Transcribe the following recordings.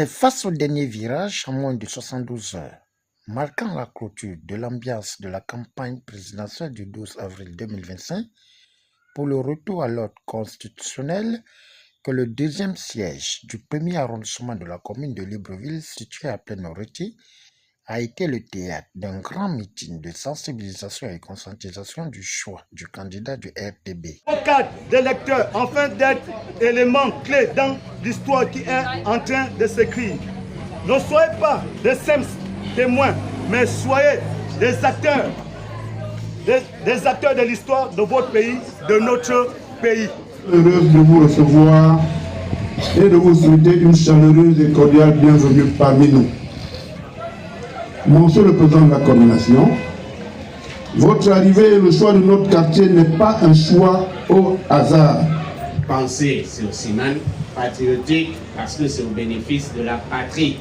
C'est face au dernier virage en moins de 72 heures, marquant la clôture de l'ambiance de la campagne présidentielle du 12 avril 2025 pour le retour à l'ordre constitutionnel, que le deuxième siège du premier arrondissement de la commune de Libreville, situé à Plein-Oriti, a été le théâtre d'un grand meeting de sensibilisation et conscientisation du choix du candidat du RDB. Nos cadres d'électeurs, afin d'être éléments clés dans l'histoire qui est en train de s'écrire. Ne soyez pas des simples témoins, mais soyez des acteurs de l'histoire de votre pays, de notre pays. Heureuse de vous recevoir et de vous souhaiter une chaleureuse et cordiale bienvenue parmi nous. Monsieur le Président de la Coordination, votre arrivée et le choix de notre quartier n'est pas un choix au hasard. Penser sur Siman, patriotique, parce que c'est au bénéfice de la patrie.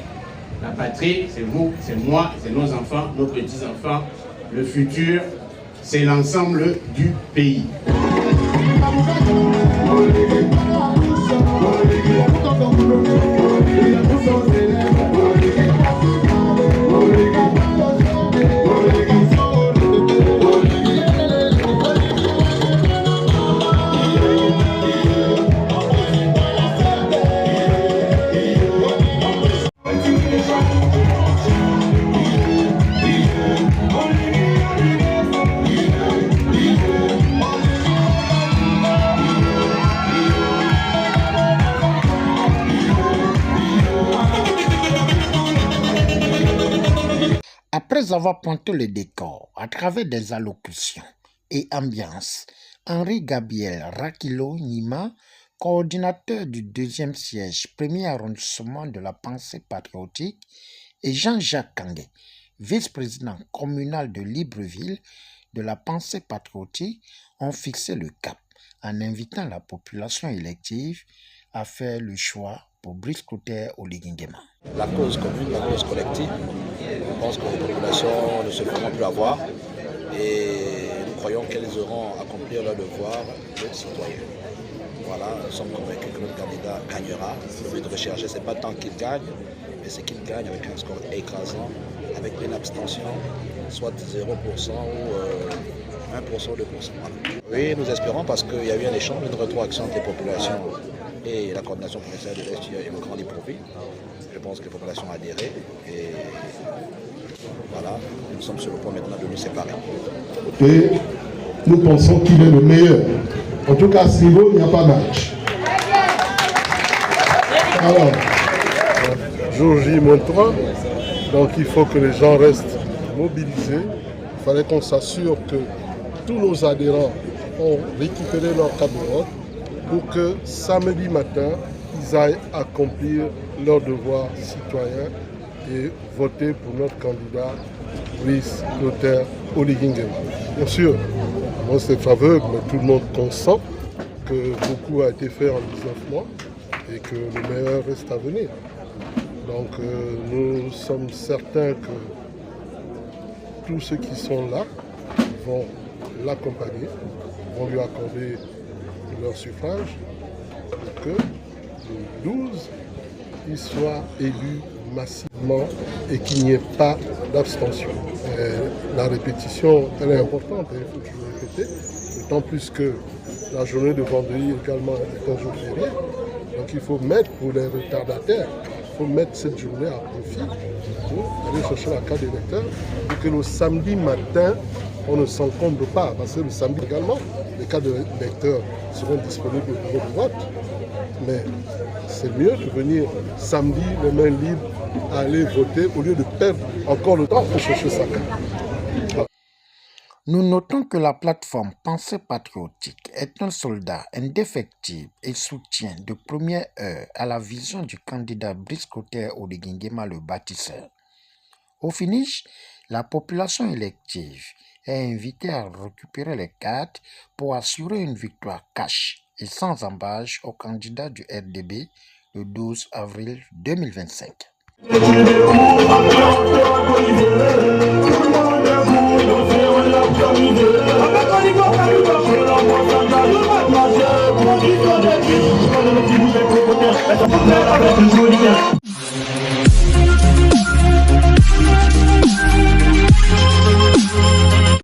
La patrie, c'est vous, c'est moi, c'est nos enfants, nos petits-enfants. Le futur, c'est l'ensemble du pays. Après avoir pointé le décor à travers des allocutions et ambiances, Henri Gabriel Rakilo Nima, coordinateur du deuxième siège, premier arrondissement de la pensée patriotique, et Jean-Jacques Kangé, vice-président communal de Libreville de la pensée patriotique, ont fixé le cap en invitant la population élective à faire le choix pour Brice Clotaire Oligui-Nguema. La cause commune, la cause collective, je pense que les populations ne se feront plus avoir et nous croyons qu'elles auront accompli leur devoir de citoyen. Voilà, nous sommes convaincus que notre candidat gagnera. Le but de rechercher, ce n'est pas tant qu'il gagne, mais c'est qu'il gagne avec un score écrasant, avec une abstention, soit 0% ou 1%, 2%. Voilà. Oui, nous espérons parce qu'il y a eu un échange, une rétroaction entre les populations et la coordination provinciale de l'Est et le Grand Libreville. Je pense que la population a adhéré et voilà, nous sommes sur le point maintenant de nous séparer. Et nous pensons qu'il est le meilleur. En tout cas, à ce niveau, il n'y a pas match. Alors, jour J-3, donc il faut que les gens restent mobilisés. Il fallait qu'on s'assure que tous nos adhérents ont récupéré leur carte de vote pour que samedi matin, ils aillent accomplir leur devoir citoyen et voter pour notre candidat Brice Clotaire Oligui-Nguema. Bien sûr, moi c'est aveugle, mais tout le monde consent que beaucoup a été fait en 19 mois et que le meilleur reste à venir. Donc nous sommes certains que tous ceux qui sont là vont l'accompagner, vont lui accorder leur suffrage pour que le 12, il soit élu massivement et qu'il n'y ait pas d'abstention. La répétition, elle est importante, il faut toujours répéter, d'autant plus que la journée de vendredi également est un jour férié. Donc il faut mettre pour les retardataires, il faut mettre cette journée à profit pour aller chercher la carte d'électeur pour que le samedi matin, on ne s'encombre pas, parce que le samedi également, les cartes d'électeurs seront disponibles au bureau de vote. Mais c'est mieux de venir samedi, les mains libres, aller voter au lieu de perdre encore le temps pour chercher sa carte. Nous notons que la plateforme Pensée patriotique est un soldat indéfectible et soutien de première heure à la vision du candidat Brice Clotaire Oligui-Nguema le bâtisseur. Au finish, la population élective est invitée à récupérer les cartes pour assurer une victoire cash et sans embâche au candidat du RDB le 12 avril 2025.